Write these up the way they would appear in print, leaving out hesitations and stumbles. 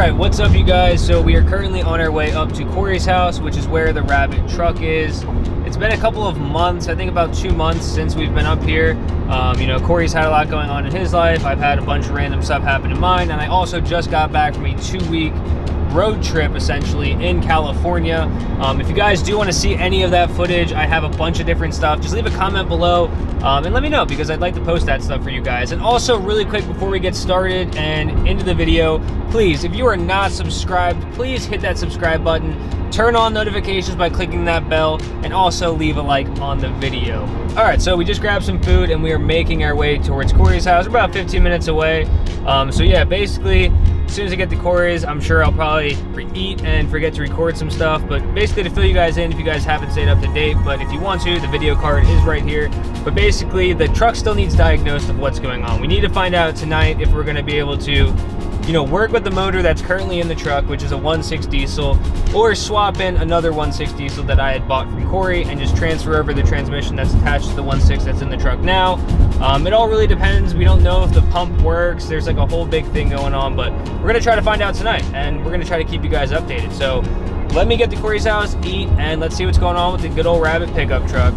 Alright, what's up you guys? So we are currently on our way up to Corey's house, which is where the Rabbit truck is. It's been a couple of months, I think about 2 months since we've been up here. You know, Corey's had a lot going on in his life. I've had a bunch of random stuff happen in mine, and I also just got back from a 2-week road trip essentially in California. If you guys do want to see any of that footage, I have a bunch of different stuff. Just leave a comment below and let me know, because I'd like to post that stuff for you guys. And also, really quick before we get started and into the video, please, if you are not subscribed, please hit that subscribe button, turn on notifications by clicking that bell, and also leave a like on the video. All right, so we just grabbed some food and we are making our way towards Corey's house. We're about 15 minutes away. So yeah, basically, as soon as I get to Corey's, I'm sure I'll probably eat and forget to record some stuff. But basically, to fill you guys in, if you guys haven't stayed up to date, but if you want to, the video card is right here. But basically, the truck still needs diagnosed of what's going on. We need to find out tonight if we're going to be able to, you know, work with the motor that's currently in the truck, which is a 1.6 diesel, or swap in another 1.6 diesel that I had bought from Corey and just transfer over the transmission that's attached to the 1.6 that's in the truck now. It all really depends. We don't know if the pump works. There's like a whole big thing going on, but we're gonna try to find out tonight, and we're gonna try to keep you guys updated. So let me get to Corey's house, eat, and let's see what's going on with the good old Rabbit pickup truck.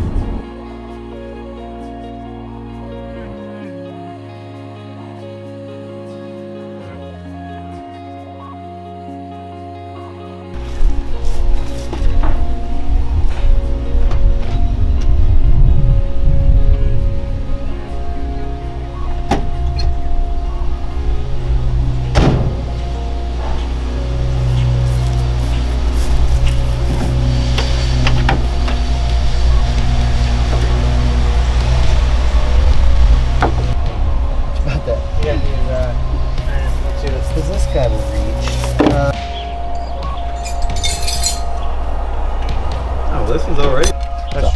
This one's all right.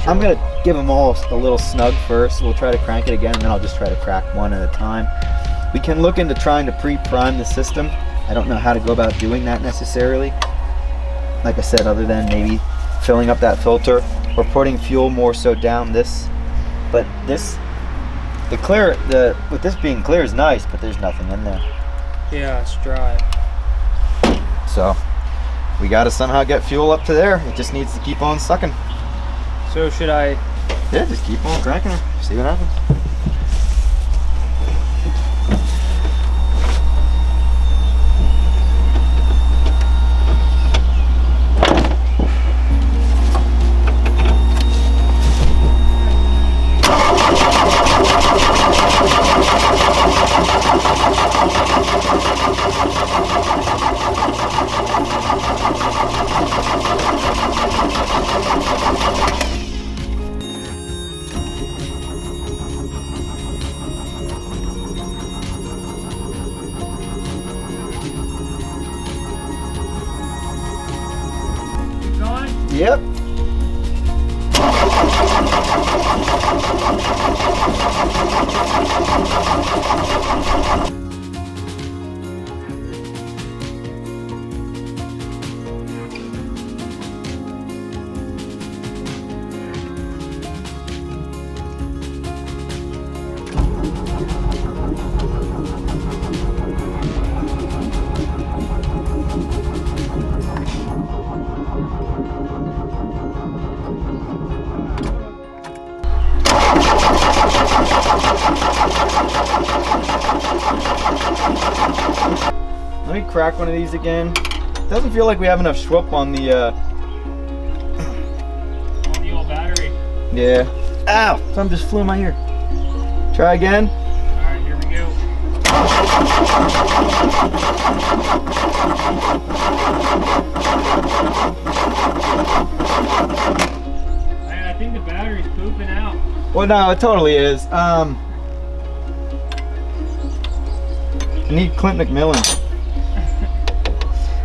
I'm gonna give them all a little snug first. We'll try to crank it again, and then I'll just try to crack one at a time. We can look into trying to pre-prime the system. I don't know how to go about doing that necessarily. Like I said, other than maybe filling up that filter or putting fuel more so down this. But this, with this being clear is nice, but there's nothing in there. Yeah, it's dry. So we got to somehow get fuel up to there. It just needs to keep on sucking. So should I? Yeah, just keep on cranking her. See what happens. Yep. Let me crack one of these again. Doesn't feel like we have enough schwupp on the old battery. Yeah. Ow! Something just flew in my ear. Try again. Alright, here we go. I think the battery's pooping out. Well, no, it totally is. I need Clint McMillan.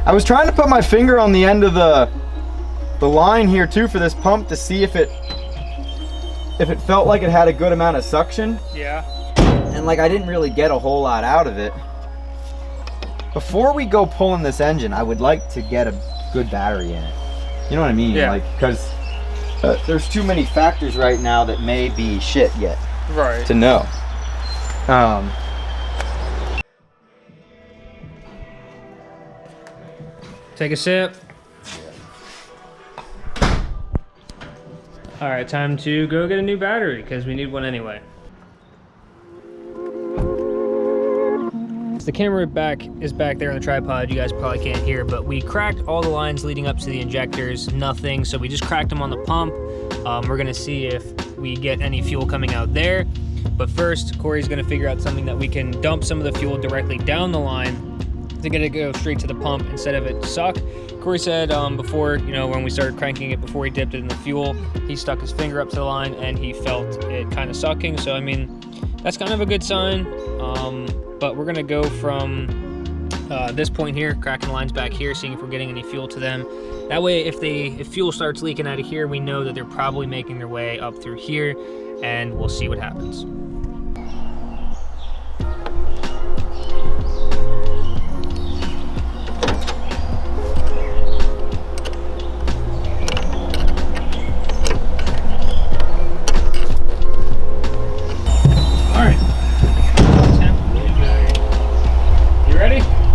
I was trying to put my finger on the end of the line here too for this pump to see if it felt like it had a good amount of suction. Yeah. And like I didn't really get a whole lot out of it. Before we go pulling this engine, I would like to get a good battery in it. You know what I mean? Yeah. Like, because there's too many factors right now that may be shit yet. Right. To know. Take a sip. All right, time to go get a new battery because we need one anyway. The camera is back there on the tripod. You guys probably can't hear, but we cracked all the lines leading up to the injectors, nothing. So we just cracked them on the pump. We're gonna see if we get any fuel coming out there. But first, Corey's gonna figure out something that we can dump some of the fuel directly down the line to get it go straight to the pump instead of it suck. Corey said before, when we started cranking it, before he dipped it in the fuel, he stuck his finger up to the line and he felt it kind of sucking. So, I mean, that's kind of a good sign. But we're gonna go from this point here, cracking the lines back here, seeing if we're getting any fuel to them. That way, if fuel starts leaking out of here, we know that they're probably making their way up through here, and we'll see what happens.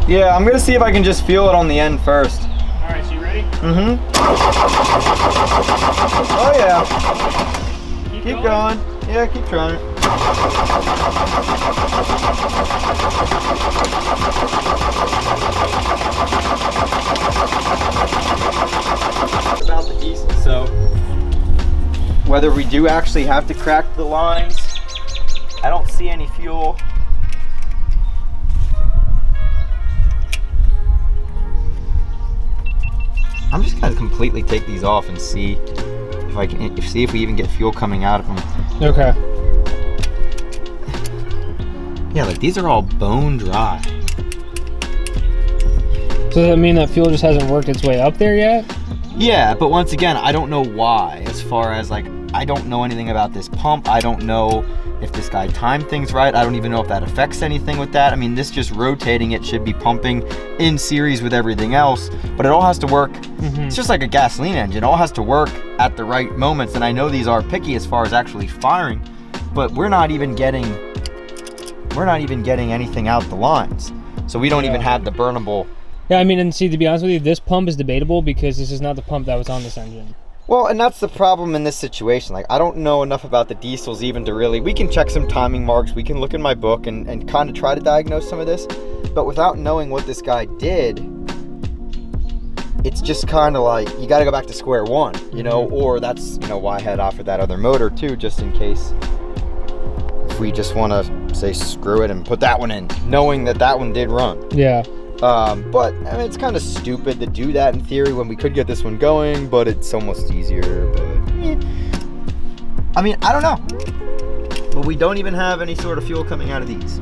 Yeah, I'm gonna see if I can just feel it on the end first. All right, so you ready? Mm-hmm. Oh yeah. Keep going. Yeah, keep trying. About the diesel, so whether we do actually have to crack the lines, I don't see any fuel. I'm just gonna completely take these off and see if I can see if we even get fuel coming out of them. Okay. Yeah, like these are all bone dry. So does that mean that fuel just hasn't worked its way up there yet? Yeah, but once again, I don't know why. As far as like, I don't know anything about this pump. I don't know if this guy timed things right. I don't even know if that affects anything with that. I mean, this just rotating it should be pumping in series with everything else, but it all has to work. It's just like a gasoline engine. It all has to work at the right moments. And I know these are picky as far as actually firing, but we're not even getting anything out the lines. So we don't even have the burnable. Yeah, I mean, and see, to be honest with you, this pump is debatable because this is not the pump that was on this engine. Well, and that's the problem in this situation. Like, I don't know enough about the diesels even to really, we can check some timing marks, we can look in my book and kind of try to diagnose some of this, but without knowing what this guy did, it's just kind of like, you got to go back to square one, or that's, why I had offered that other motor too, just in case if we just want to say screw it and put that one in, knowing that that one did run. Yeah. But I mean, it's kind of stupid to do that in theory when we could get this one going, but it's almost easier. But I mean, I don't know. But we don't even have any sort of fuel coming out of these.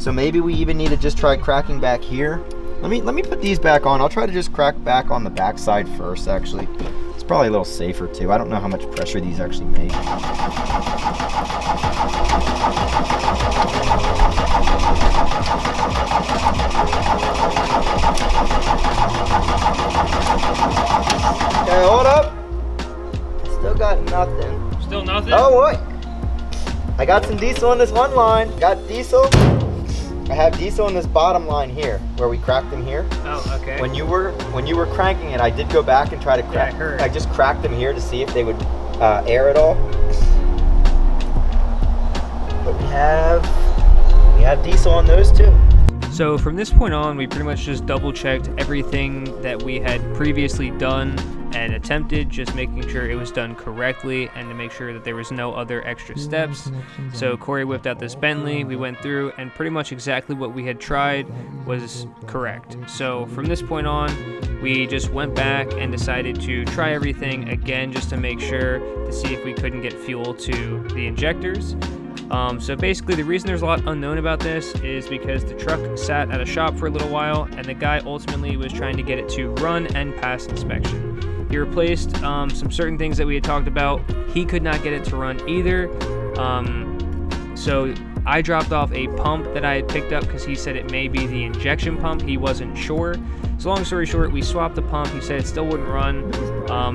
So maybe we even need to just try cracking back here. Let me put these back on. I'll try to just crack back on the back side first, actually. It's probably a little safer too. I don't know how much pressure these actually make. Okay, hold up. Still got nothing. Still nothing? Oh, boy. I got some diesel on this one line. Got diesel. I have diesel on this bottom line here, where we cracked them here. Oh, okay. When you were cranking it, I did go back and try to crack. Yeah, I heard. I just cracked them here to see if they would air at all. But we have diesel on those too. So from this point on, we pretty much just double checked everything that we had previously done and attempted, just making sure it was done correctly and to make sure that there was no other extra steps. So Corey whipped out this Bentley, we went through, and pretty much exactly what we had tried was correct. So from this point on, we just went back and decided to try everything again just to make sure to see if we couldn't get fuel to the injectors. So basically the reason there's a lot unknown about this is because the truck sat at a shop for a little while and the guy ultimately was trying to get it to run and pass inspection. He replaced some certain things that we had talked about. He could not get it to run either. So I dropped off a pump that I had picked up because he said it may be the injection pump. He wasn't sure. So long story short, we swapped the pump. He said it still wouldn't run.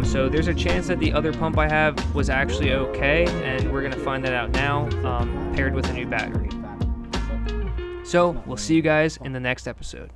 So there's a chance that the other pump I have was actually okay, and we're gonna find that out now, paired with a new battery. So we'll see you guys in the next episode.